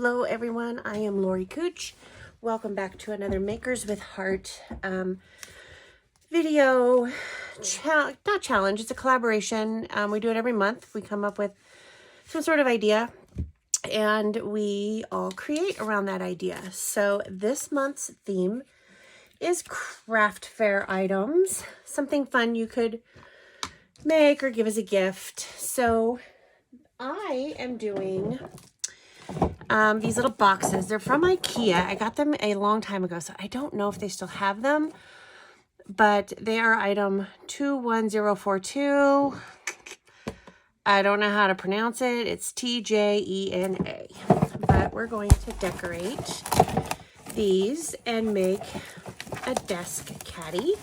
Hello everyone, I am Lori Kutsch. Welcome back to another Makers with Heart video, not challenge, it's a collaboration. We do it every month. We come up with some sort of idea and we all create around that idea. So this month's theme is craft fair items, something fun you could make or give as a gift. So I am doing these little boxes. They're from IKEA. I got them a long time ago, so I don't know if they still have them, but they are item 21042. I don't know how to pronounce it. It's TJENA, but we're going to decorate these and make a desk caddy.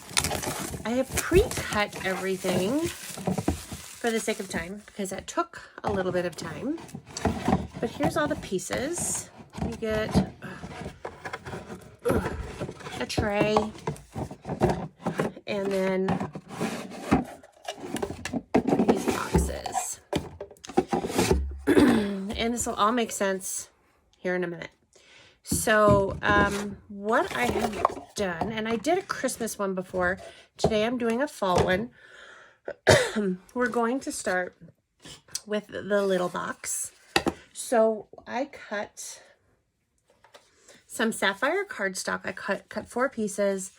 I have pre-cut everything for the sake of time because that took a little bit of time. But here's all the pieces. You get a tray and then these boxes. And this will all make sense here in a minute. So what I have done, and I did a Christmas one before. Today I'm doing a fall one. We're going to start with the little box. So I cut some sapphire cardstock. I cut 4 pieces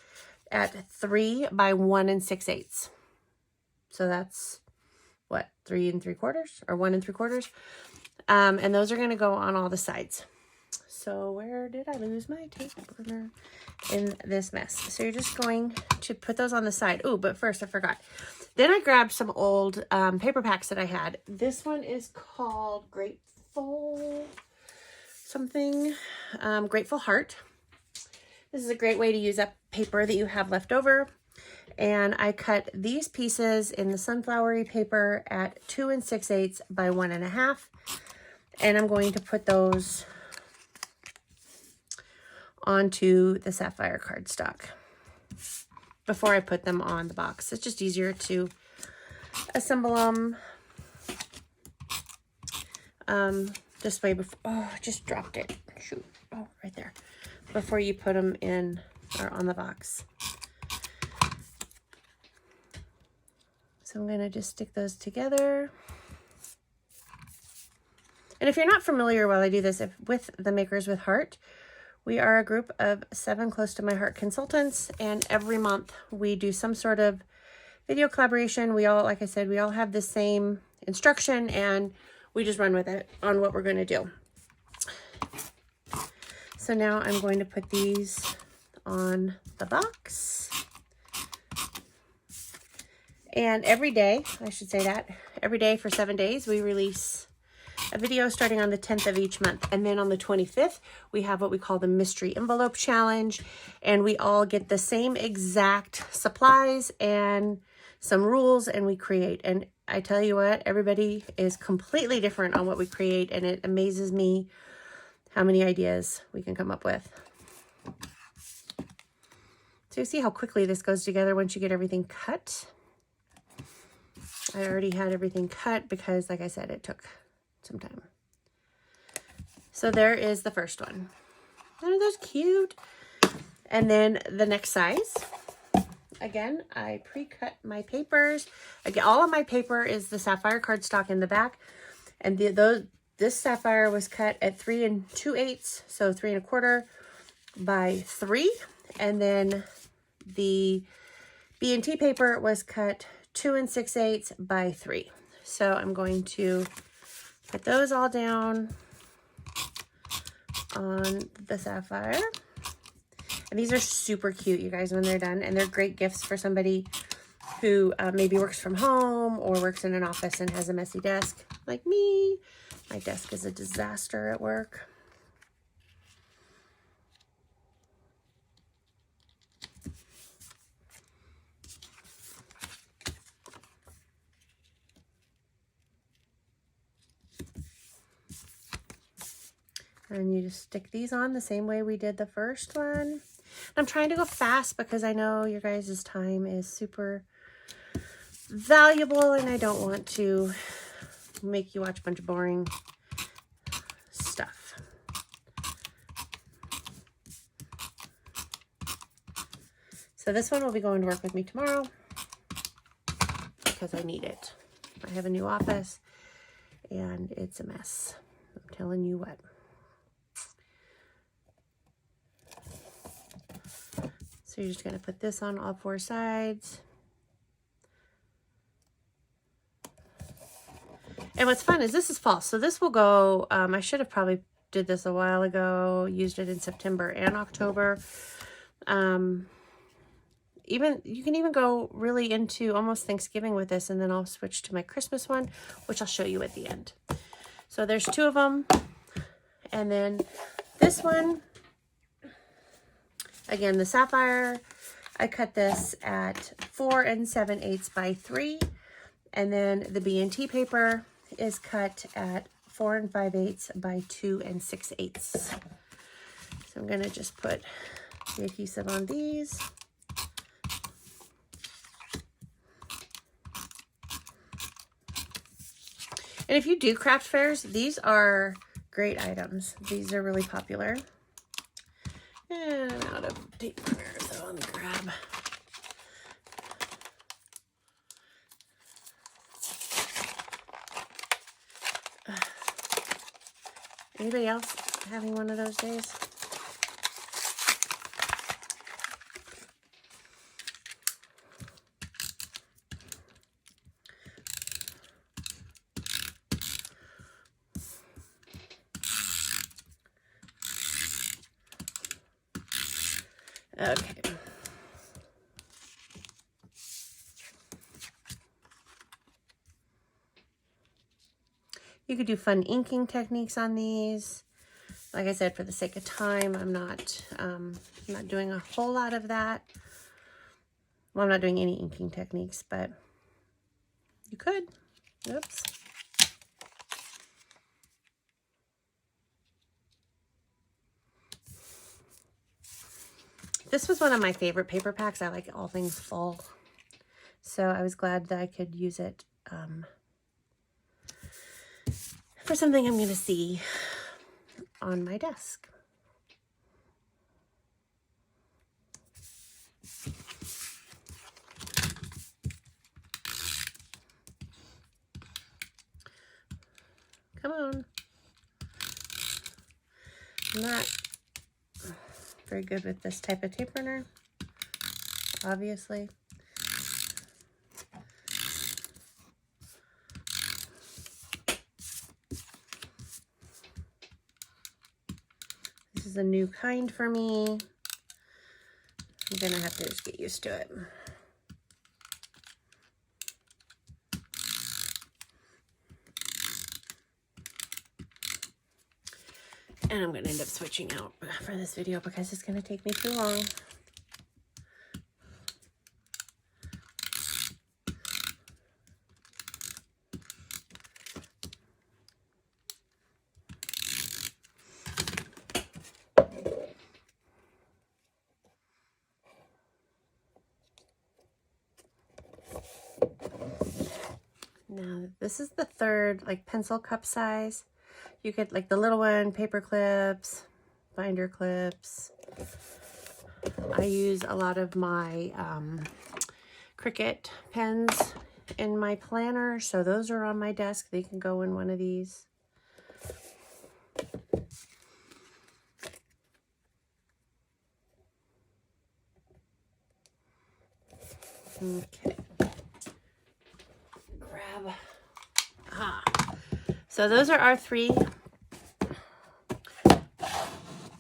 at 3 by 1 6/8. So that's what, 3 3/4 or 1 3/4. And those are going to go on all the sides. So where did I lose my tape burner in this mess? So you're just going to put those on the side. Oh, but first I forgot. Then I grabbed some old paper packs that I had. This one is called Grateful Heart. This is a great way to use up paper that you have left over. And I cut these pieces in the sunflowery paper at 2 6/8 by 1 1/2. And I'm going to put those onto the sapphire cardstock before I put them on the box. It's just easier to assemble them this way before. Oh, I just dropped it. Shoot. Oh, right there. Before you put them in or on the box. So I'm going to just stick those together. And if you're not familiar while I do this with the Makers with Heart, we are a group of 7 close to my heart consultants, and every month we do some sort of video collaboration. We all, like I said, we all have the same instruction and we just run with it on what we're going to do. So now I'm going to put these on the box. And every day, I should say that, every day for 7 days, we release a video starting on the 10th of each month. And then on the 25th, we have what we call the Mystery Envelope Challenge. And we all get the same exact supplies and some rules, and we create. And I tell you what, everybody is completely different on what we create, and it amazes me how many ideas we can come up with. So you see how quickly this goes together once you get everything cut. I already had everything cut because, like I said, it took some time. So there is the first one. Aren't those cute? And then the next size. Again, I pre-cut my papers. Again, all of my paper is the sapphire cardstock in the back. And this sapphire was cut at 3 2/8, so 3 1/4 by 3. And then the B&T paper was cut 2 6/8 by 3. So I'm going to put those all down on the sapphire. And these are super cute, you guys, when they're done. And they're great gifts for somebody who maybe works from home or works in an office and has a messy desk like me. My desk is a disaster at work. And you just stick these on the same way we did the first one. I'm trying to go fast because I know your guys' time is super valuable and I don't want to make you watch a bunch of boring stuff. So this one will be going to work with me tomorrow because I need it. I have a new office and it's a mess. I'm telling you what. So you're just going to put this on all 4 sides. And what's fun is this is false. So this will go, I should have probably did this a while ago, used it in September and October. Even you can even go really into almost Thanksgiving with this, and then I'll switch to my Christmas one, which I'll show you at the end. So there's 2 of them. And then this one, again, the sapphire, I cut this at 4 7/8 by 3. And then the B&T paper is cut at 4 5/8 by 2 6/8. So I'm going to just put the adhesive on these. And if you do craft fairs, these are great items. These are really popular. And I'm out of tape runner, so let me grab. Anybody else having one of those days? Okay. You could do fun inking techniques on these. Like I said, for the sake of time, I'm not doing a whole lot of that. Well, I'm not doing any inking techniques, but you could. Oops. This was one of my favorite paper packs. I like all things fall. So I was glad that I could use it for something I'm going to see on my desk. Come on. I'm not very good with this type of tape runner, obviously. This is a new kind for me. I'm gonna have to just get used to it. And I'm going to end up switching out for this video because it's going to take me too long. Now, this is the third, like, pencil cup size. You could, like, the little one, paper clips, binder clips. I use a lot of my Cricut pens in my planner, so those are on my desk. They can go in one of these. Okay. Grab. So those are our 3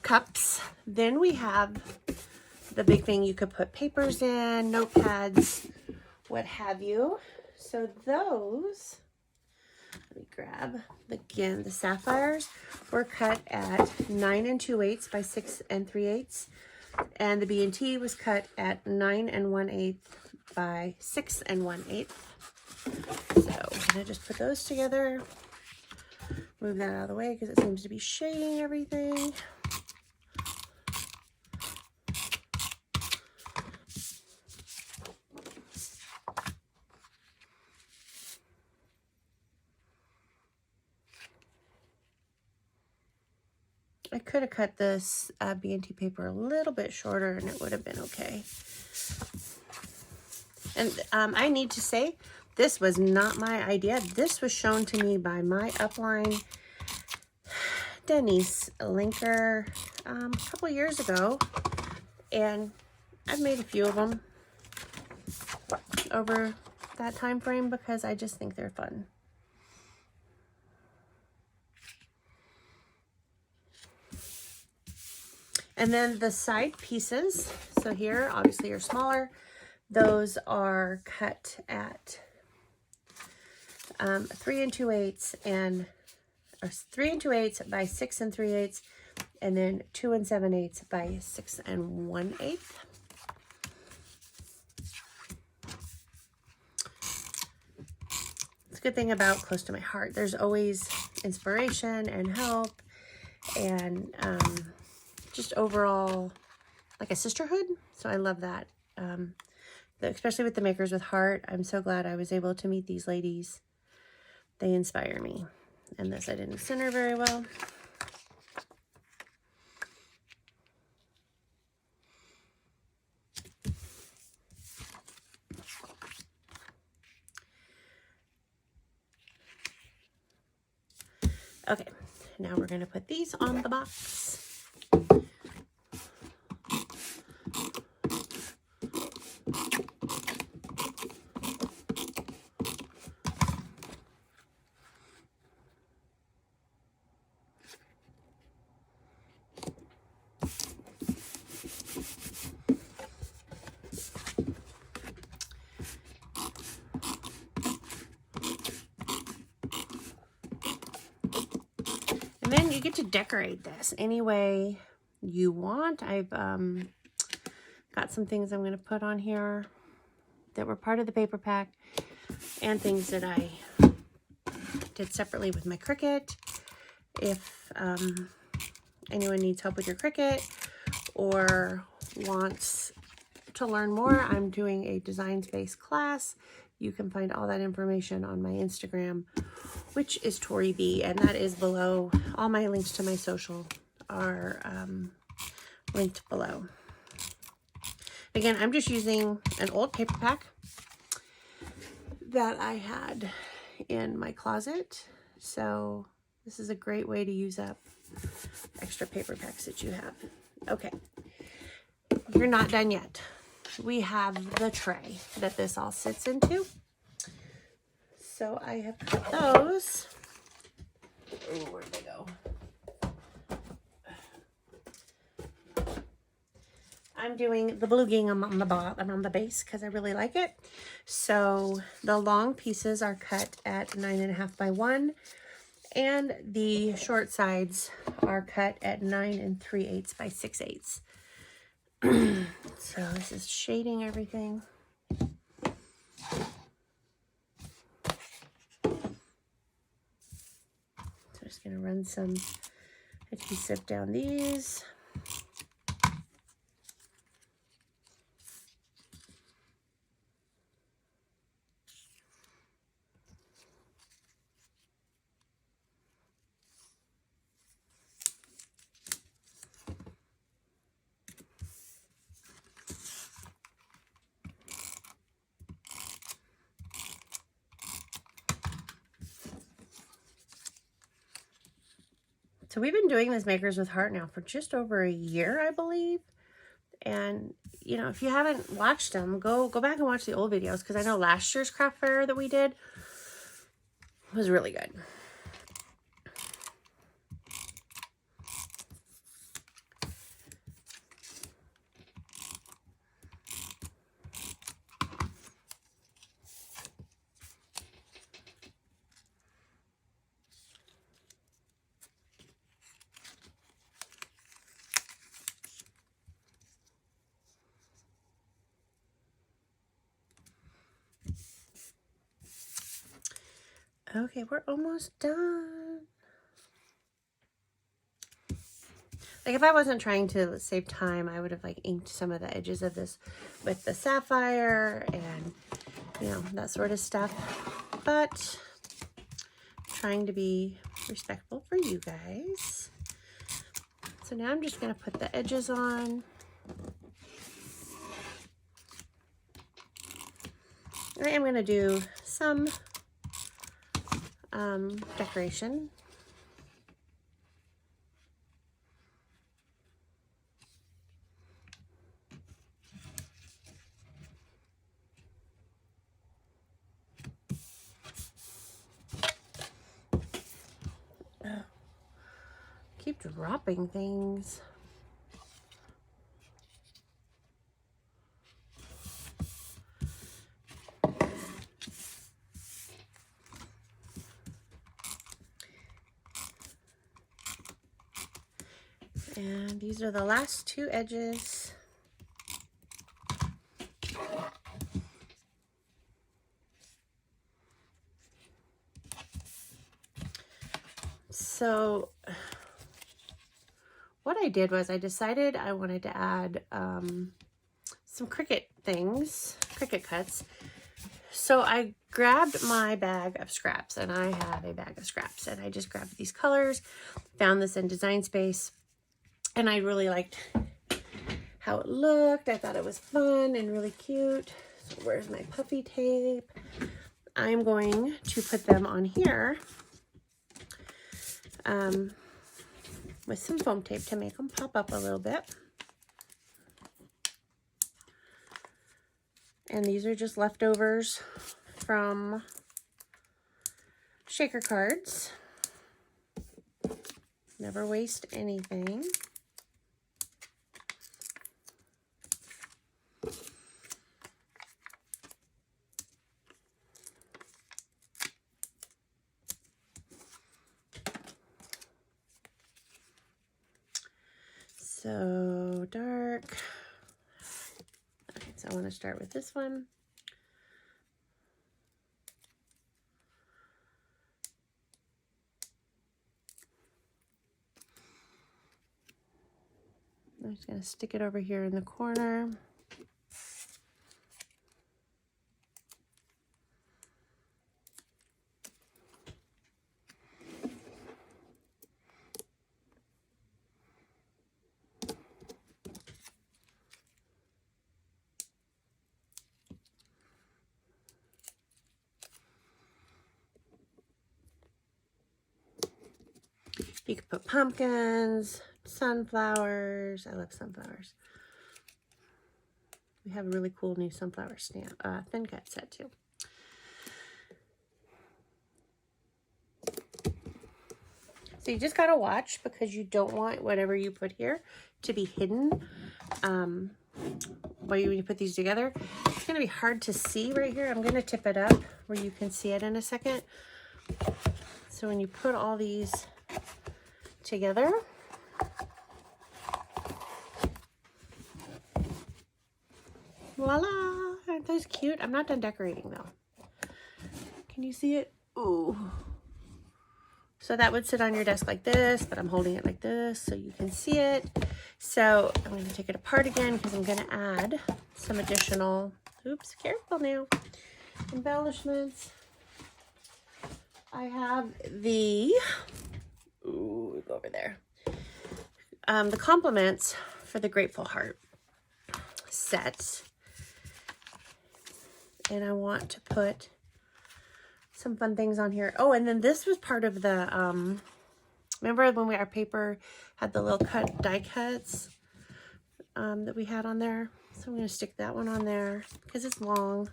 cups. Then we have the big thing you could put papers in, notepads, what have you. So those, let me grab, again, the sapphires were cut at 9 2/8 by 6 3/8. And the B&T was cut at 9 1/8 by 6 1/8. So I'm gonna just put those together. Move that out of the way because it seems to be shading everything. I could have cut this B&T paper a little bit shorter and it would have been okay. And I need to say, this was not my idea. This was shown to me by my upline, Denise Linker, a couple years ago. And I've made a few of them over that time frame because I just think they're fun. And then the side pieces, so here obviously are smaller. Those are cut at 3 2/8 and or 3 2/8 by 6 3/8, and then 2 7/8 by 6 1/8. It's a good thing about Close to My Heart. There's always inspiration and help and just overall like a sisterhood. So I love that. Especially with the Makers with Heart. I'm so glad I was able to meet these ladies. They inspire me. And this I didn't center very well. Okay, now we're going to put these on the box. And then you get to decorate this any way you want. I've got some things I'm going to put on here that were part of the paper pack and things that I did separately with my Cricut. If anyone needs help with your Cricut or wants to learn more, I'm doing a designs-based class. You can find all that information on my Instagram, which is Tori B, and that is below. All my links to my social are linked below. Again, I'm just using an old paper pack that I had in my closet. So this is a great way to use up extra paper packs that you have. Okay, you're not done yet. We have the tray that this all sits into. So I have cut those. Oh, where'd they go? I'm doing the blue gingham on the bottom, on the base, because I really like it. So the long pieces are cut at 9.5 by 1, and the short sides are cut at 9 3/8 by 6/8. So this is shading everything. So I'm just going to run some adhesive down these. So we've been doing this Makers with Heart now for just over a year, I believe. And, you know, if you haven't watched them, go back and watch the old videos, because I know last year's craft fair that we did was really good. Okay, we're almost done. Like, if I wasn't trying to save time, I would have, like, inked some of the edges of this with the sapphire and, you know, that sort of stuff. But trying to be respectful for you guys. So now I'm just going to put the edges on. I am going to do some decoration. Keep dropping things. And these are the last two edges. So what I did was I decided I wanted to add some Cricut things, Cricut cuts. So I grabbed my bag of scraps, and I have a bag of scraps, and I just grabbed these colors, found this in Design Space, and I really liked how it looked. I thought it was fun and really cute. So where's my puffy tape? I'm going to put them on here with some foam tape to make them pop up a little bit. And these are just leftovers from shaker cards. Never waste anything. So dark. Okay, so I want to start with this one. I'm just going to stick it over here in the corner. You could put pumpkins, sunflowers. I love sunflowers. We have a really cool new sunflower stamp, thin cut set too. So you just gotta watch, because you don't want whatever you put here to be hidden. When you put these together, it's gonna be hard to see right here. I'm gonna tip it up where you can see it in a second. So when you put all these together, voila, aren't those cute? I'm not done decorating though. Can you see it? Ooh. So that would sit on your desk like this, but I'm holding it like this so you can see it. So I'm going to take it apart again, because I'm going to add some additional, oops, careful now, embellishments. I have the, ooh, go over there. The compliments for the Grateful Heart set. And I want to put some fun things on here. Oh, and then this was part of the, remember when our paper had the little die cuts that we had on there? So I'm going to stick that one on there because it's long.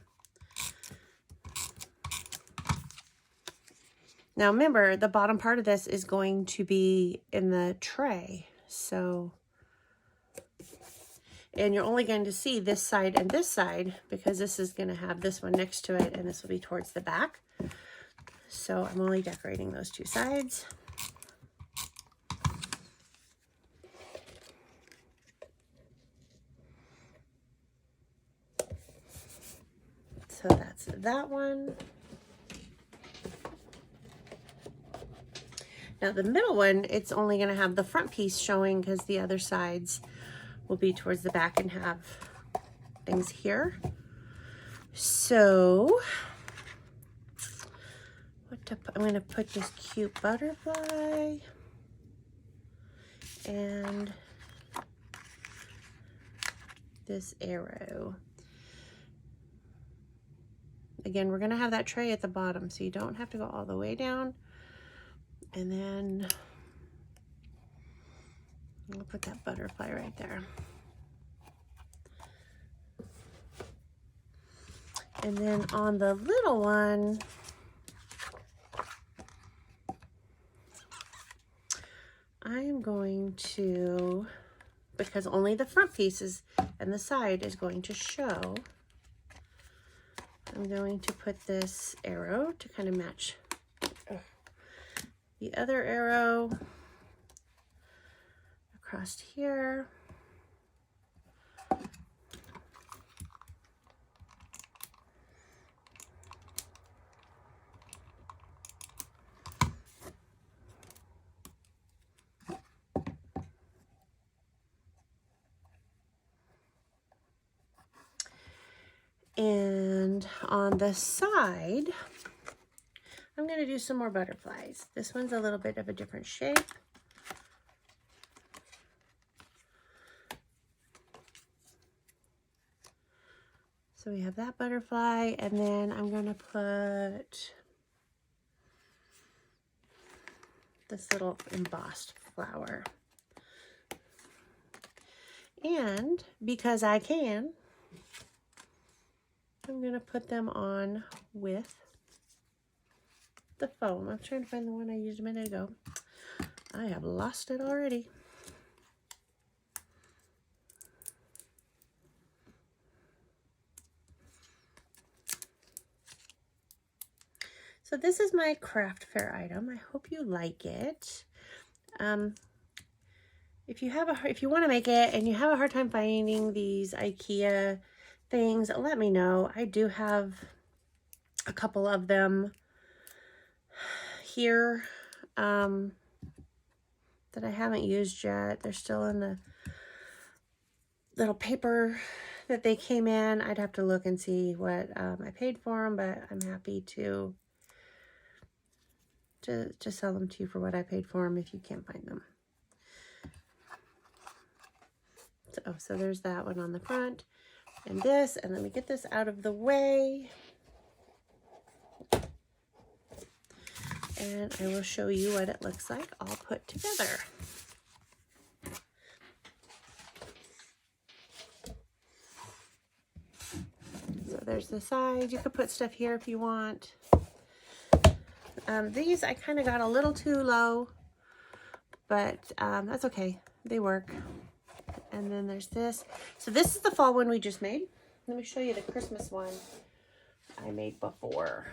Now remember, the bottom part of this is going to be in the tray. So, and you're only going to see this side and this side, because this is going to have this one next to it, and this will be towards the back. So I'm only decorating those two sides. So that's that one. Now the middle one, it's only going to have the front piece showing, because the other sides will be towards the back and have things here. So what to put? I'm going to put this cute butterfly, and this arrow. Again, we're going to have that tray at the bottom, so you don't have to go all the way down. And then I'll put that butterfly right there. And then on the little one, I am going to, because only the front pieces and the side is going to show, I'm going to put this arrow to kind of match the other arrow across here. And on the side, I'm going to do some more butterflies. This one's a little bit of a different shape. So we have that butterfly, and then I'm going to put this little embossed flower. And because I can, I'm going to put them on with the foam. I'm trying to find the one I used a minute ago. I have lost it already. So this is my craft fair item. I hope you like it. If you want to make it and you have a hard time finding these IKEA things, let me know. I do have a couple of them here that I haven't used yet. They're still in the little paper that they came in. I'd have to look and see what I paid for them, but I'm happy to sell them to you for what I paid for them if you can't find them. So there's that one on the front. And this, and let me get this out of the way. And I will show you what it looks like all put together. So there's the side. You could put stuff here if you want. These I kind of got a little too low, but that's okay. They work. And then there's this. So this is the fall one we just made. Let me show you the Christmas one I made before.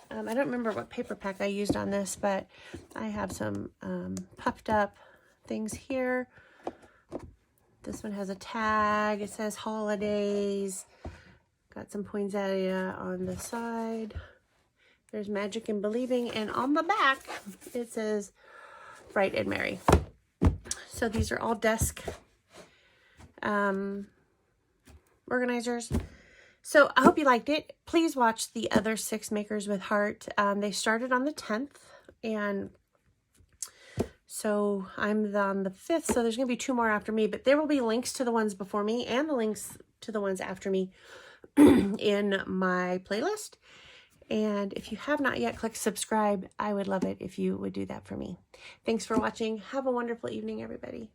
I don't remember what paper pack I used on this, but I have some puffed up things here. This one has a tag. It says holidays. Got some poinsettia on the side. There's magic and believing. And on the back, it says Bright and Merry. So these are all desk organizers. So I hope you liked it. Please watch the other 6 Makers with Heart. They started on the 10th, and so I'm on the 5th, so there's going to be 2 more after me, but there will be links to the ones before me and the links to the ones after me in my playlist. And if you have not yet clicked subscribe, I would love it if you would do that for me. Thanks for watching. Have a wonderful evening, everybody.